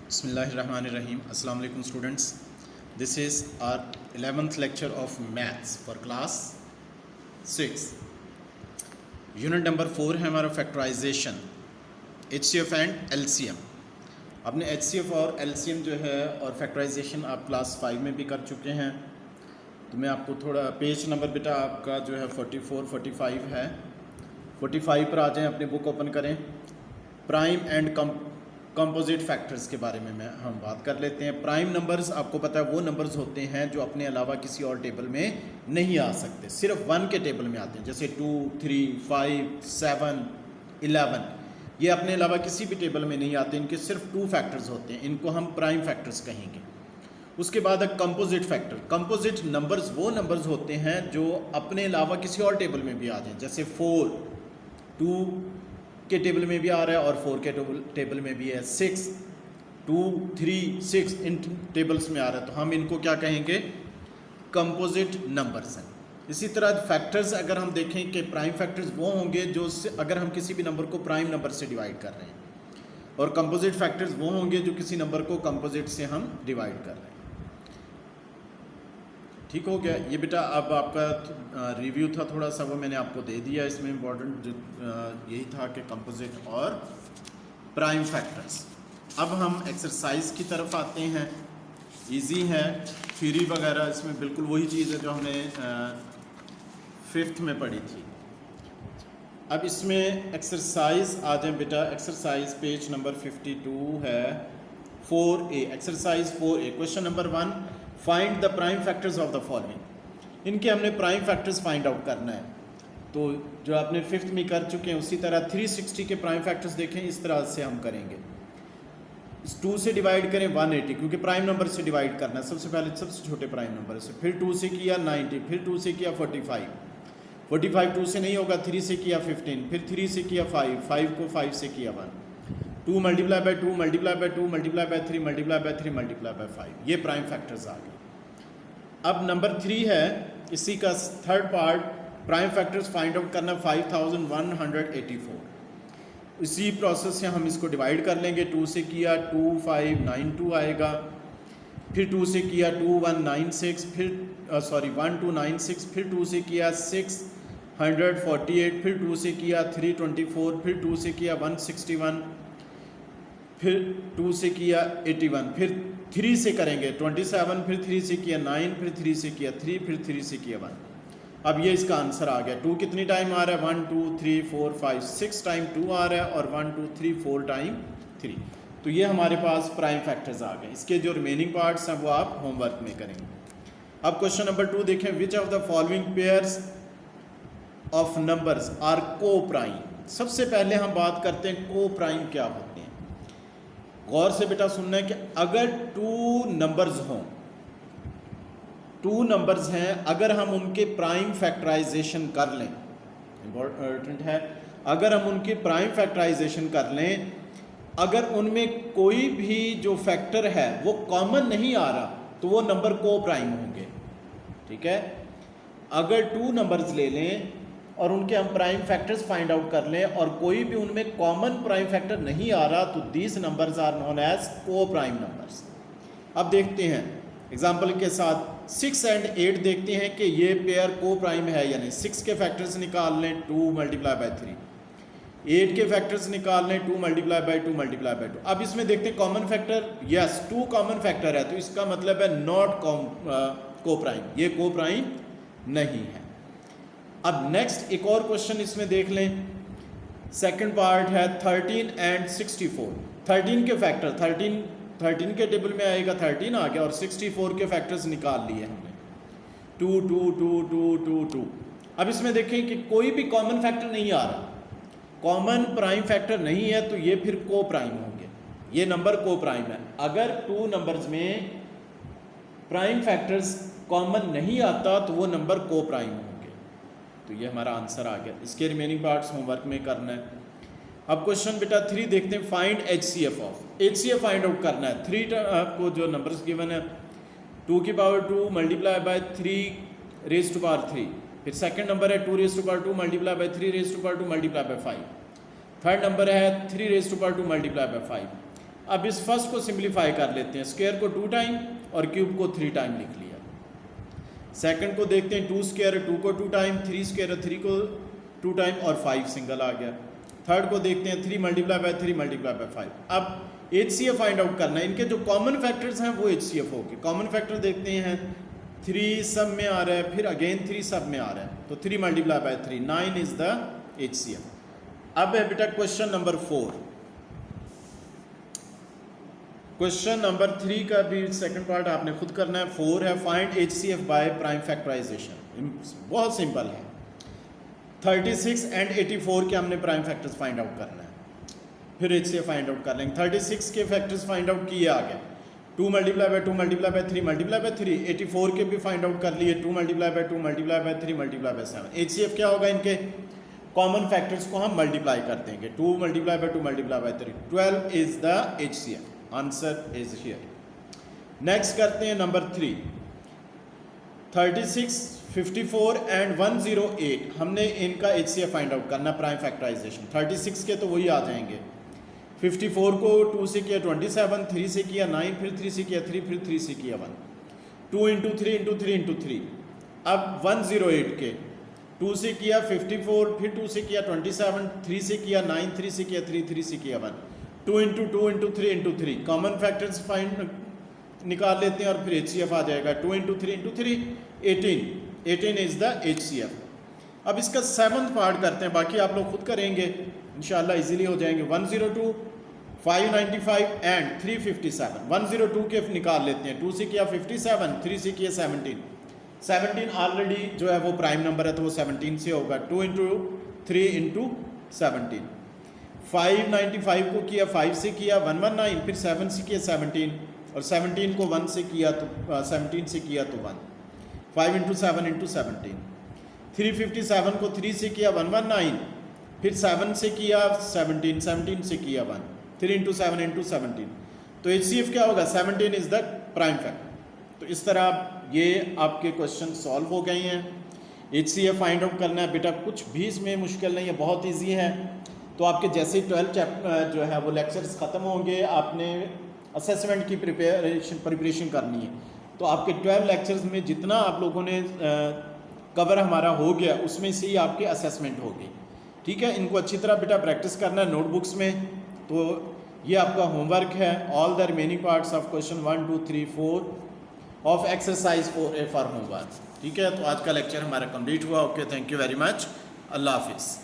Bismillahirrahmanirrahim. Assalamu alaikum students. This is our 11th lecture of maths for class 6. Unit number 4 है हमारा factorisation, HCF and LCM. आपने HCF और LCM जो है और फैक्टराइजेशन आप क्लास 5 में भी कर चुके हैं. तो मैं आपको थोड़ा पेज नंबर बेटा आपका जो है 44 45 है. 45 पर आ जाएं, अपनी बुक ओपन करें. प्राइम एंड कंपोजिट फैक्टर्स के बारे में हम बात कर लेते हैं. प्राइम नंबर्स आपको पता है वो नंबर्स होते हैं जो अपने अलावा किसी और टेबल में नहीं आ सकते, सिर्फ 1 के टेबल में आते हैं. जैसे 2, 3, 5, 7, 11 ये अपने अलावा किसी भी टेबल में नहीं आते. इनके सिर्फ 2 फैक्टर्स होते हैं, इनको हम प्राइम फैक्टर्स कहेंगे. उसके बाद कंपोजिट फैक्टर. कंपोजिट नंबर्स वो नंबर्स होते हैं जो अपने अलावा किसी और टेबल में भी आ जाएं. जैसे 4 2 के टेबल में भी आ रहा है और 4 के टेबल में भी है. 6 2 3 6 इन टेबल्स में आ रहा है, तो हम इनको क्या कहेंगे? कंपोजिट नंबर्स हैं. इसी तरह फैक्टर्स अगर हम देखें कि प्राइम फैक्टर्स वो होंगे जो अगर हम किसी भी नंबर को प्राइम नंबर से डिवाइड कर रहे हैं, और कंपोजिट फैक्टर्स वो होंगे जो किसी नंबर को कंपोजिट से हम डिवाइड कर रहे हैं. ठीक हो गया ये बेटा. अब आपका रिव्यू था थोड़ा सा, वो मैंने आपको दे दिया. इसमें इम्पोर्टेंट यही था कि कंपोजिट और प्राइम फैक्टर्स. अब हम एक्सरसाइज की तरफ आते हैं. इजी है, थ्योरी वगैरह इसमें बिल्कुल वही चीज़ है जो हमने 5th में पढ़ी थी. अब इसमें एक्सरसाइज आ जाए बेटा. एक्सरसाइज पेज नंबर 52 है, 4A. Exercise 4A, question number 1, find the prime factors of the following. इनके हमने प्राइम फैक्टर्स फाइंड आउट करना है. तो जो आपने 5th में कर चुके हैं उसी तरह 360 के प्राइम फैक्टर्स देखें, इस तरह से हम करेंगे. 2 से डिवाइड करें 180, क्योंकि प्राइम नंबर से डिवाइड करना है. सबसे पहले सबसे छोटे प्राइम नंबर से, फिर 2 से किया 90, फिर 2 से किया 45, 45 2 से नहीं होगा, 3 से किया 15, फिर 3 से किया 5, 5 को 5 से किया 1, 2 multiply bye 2 multiply bye 2 multiply by 3 multiply by 3 multiply by 5. ये प्राइम फैक्टर्स आ गए. अब नंबर 3 है, इसी का third part, prime factors find out करना 5184. इसी प्रोसेस से हम इसको डिवाइड कर लेंगे. 2 से किया 2592 आएगा, फिर 2 से किया 2196, फिर 1296, फिर 2 से किया 648, फिर 2 से किया 324, फिर 2 से किया 161, फिर 2 से किया 81, फिर 3 से करेंगे 27, फिर 3 से किया 9, फिर 3 से किया 3, फिर 3 से किया 1. अब ये इसका आंसर आ गया. 2 कितनी टाइम आ रहा है? 1 2 3 4 5 6 टाइम 2 आ रहा है, और 1 2 3 4 टाइम 3. तो ये हमारे पास प्राइम फैक्टर्स आ गए. इसके जो रिमेनिंग पार्ट्स हैं वो आप होमवर्क में करेंगे. अब क्वेश्चन नंबर 2 देखें. Which of the following pairs of numbers are coprime. सबसे पहले हम बात करते हैं को प्राइम क्या होते हैं. गौर से बेटा सुनना है कि अगर 2 नंबर्स हों, 2 नंबर्स हैं, अगर हम उनके प्राइम फैक्टराइजेशन कर लें, इम्पोर्टेंट है, अगर हम उनके प्राइम फैक्टराइजेशन कर लें, अगर उनमें कोई भी जो फैक्टर है वो कॉमन नहीं आ रहा, तो वो नंबर को प्राइम होंगे. ठीक है. अगर 2 नंबर्स ले लें और उनके हम प्राइम फैक्टर्स फाइंड आउट कर लें और कोई भी उनमें कॉमन प्राइम फैक्टर नहीं आ रहा, तो these numbers are known as coprime numbers. अब देखते हैं एग्जांपल के साथ. 6 एंड 8 देखते हैं कि ये पेयर को प्राइम है या नहीं. 6 के फैक्टर्स निकाल लें 2 मल्टीप्लाई बाय 3, 8 के फैक्टर्स निकाल लें 2 मल्टीप्लाई बाय 2 मल्टीप्लाई बाय 2. अब इसमें देखते हैं common factor. Yes, 2 common factor है, तो इसका मतलब है नॉट को प्राइम, ये को प्राइम नहीं है. अब नेक्स्ट एक और क्वेश्चन इसमें देख लें. सेकंड पार्ट है 13 एंड 64. 13 के फैक्टर 13 के टेबल में आएगा, 13 आ गया, और 64 के फैक्टर्स निकाल लिए हमने 2 2 2 2 2 2. अब इसमें देखें कि कोई भी कॉमन फैक्टर नहीं आ रहा, कॉमन प्राइम फैक्टर नहीं है, तो ये फिर को प्राइम होंगे. ये नंबर को प्राइम है. अगर 2 नंबर्स में प्राइम फैक्टर्स कॉमन नहीं आता तो वो नंबर को प्राइम होंगे. तो ये हमारा आंसर आ गया. इसके रिमेनिंग पार्ट्स होमवर्क में करना है. अब क्वेश्चन बेटा 3 देखते हैं. Find HCF of. HCF find out करना है. 3 आपको जो नंबर्स गिवन है, 2 की power 2 multiply by 3 raise to power 3, फिर सेकंड नंबर है 2 raise to power 2 multiply by 3 raise to power 2 multiply by 5, third number है 3 raise to power 2 multiply by 5. अब इस फर्स्ट को सिंप्लीफाई कर लेते हैं, स्क्वायर को 2 टाइम और क्यूब को 3 टाइम लिख लिया। सेकंड को देखते हैं, 2 स्क्वायर 2 को 2 टाइम, 3 स्क्वायर 3 को 2 टाइम और 5 सिंगल आ गया। थर्ड को देखते हैं, 3 मल्टीप्लाई बाय 3 मल्टीप्लाई बाय 5। अब HCF फाइंड आउट करना है, इनके जो कॉमन फैक्टर्स हैं वो HCF होंगे। कॉमन फैक्टर देखते हैं, 3 सब में आ रहा है, फिर अगेन 3 सब में आ रहा है, तो 3 multiply by 3 9 is the HCF। अब है बेटा क्वेश्चन नंबर 4। क्वेश्चन नंबर 3 का भी सेकंड पार्ट आपने खुद करना है। 4 है, find HCF by prime factorization. बहुत सिंपल है, 36 एंड 84 के हमने प्राइम फैक्टर्स फाइंड आउट करना है, फिर HCF फाइंड आउट कर लेंगे। 36 के फैक्टर्स फाइंड आउट किए आगे, 2 multiply bye 2 multiply by 3 multiply by 3। 84 के भी फाइंड आउट कर लिए, 2 multiply bye 2 multiply by 3 multiply by 7। HCF क्या होगा, इनके कॉमन फैक्टर्स को हम मल्टीप्लाई कर देंगे, 2 multiply bye 2 multiply by 3, 12 is the HCF। Answer is here. Next करते हैं नंबर 3, 36, 54 एंड 108। हमने इनका HCF फाइंड आउट करना, प्राइम फैक्टराइजेशन। 36 के तो वही आ जाएंगे, 54 को 2 से किया 27, 3 से किया 9, फिर 3 से किया 3, फिर 3 से किया 1, 2 इंटू 3 इंटू 3 इंटू 3। अब 108 के 2 से किया 54, फिर 2 से किया 27, 3 से किया 9, 3 से किया 3, 3 से किया 1, 2 into 2 into 3 into 3। Common factors find निकाल लेते हैं और फिर HCF आ जाएगा, 2 into 3 into 3 18 is the HCF। अब इसका 7th पार्ट करते हैं, बाकी आप लोग खुद करेंगे इंशाल्लाह, इजीली हो जाएंगे। 102, 595 एंड 357। 102 के निकाल लेते हैं, 2 से किया 57, 3 से किया 17। 17 ऑलरेडी जो है वो प्राइम नंबर है तो वो 17 से होगा, 2 इंटू 3 इंटू 17। 595 को किया 5 से किया 119, फिर 7 से किया 17 और 17 को 1 से किया तो 17 से किया तो 1, 5 इंटू 7 इंटू 17। 357 को 3 से किया 119, फिर 7 से किया 17, 17 से किया 1, 3 इंटू 7 इंटू 17। तो HCF क्या होगा, 17 इज द प्राइम फैक्टर। तो इस तरह ये आपके क्वेश्चन सॉल्व हो गए हैं। HCF फाइंड आउट करना है बेटा, कुछ भी इसमें मुश्किल नहीं है, बहुत ईजी है। तो आपके जैसे 12 चैप्टर जो है वो लेक्चर्स ख़त्म होंगे, आपने असेसमेंट की प्रिपरेशन करनी है, तो आपके 12 लेक्चर्स में जितना आप लोगों ने कवर हमारा हो गया उसमें से ही आपकी असेसमेंट होगी। ठीक है, इनको अच्छी तरह बेटा प्रैक्टिस करना है नोटबुक्स में। तो ये आपका होमवर्क है, all the remaining parts of question 1, 2, 3, 4 of exercise 4A for homework. ठीक है, तो आज का लेक्चर हमारा कंप्लीट हुआ। Okay, thank you very much, अल्लाह हाफिज़।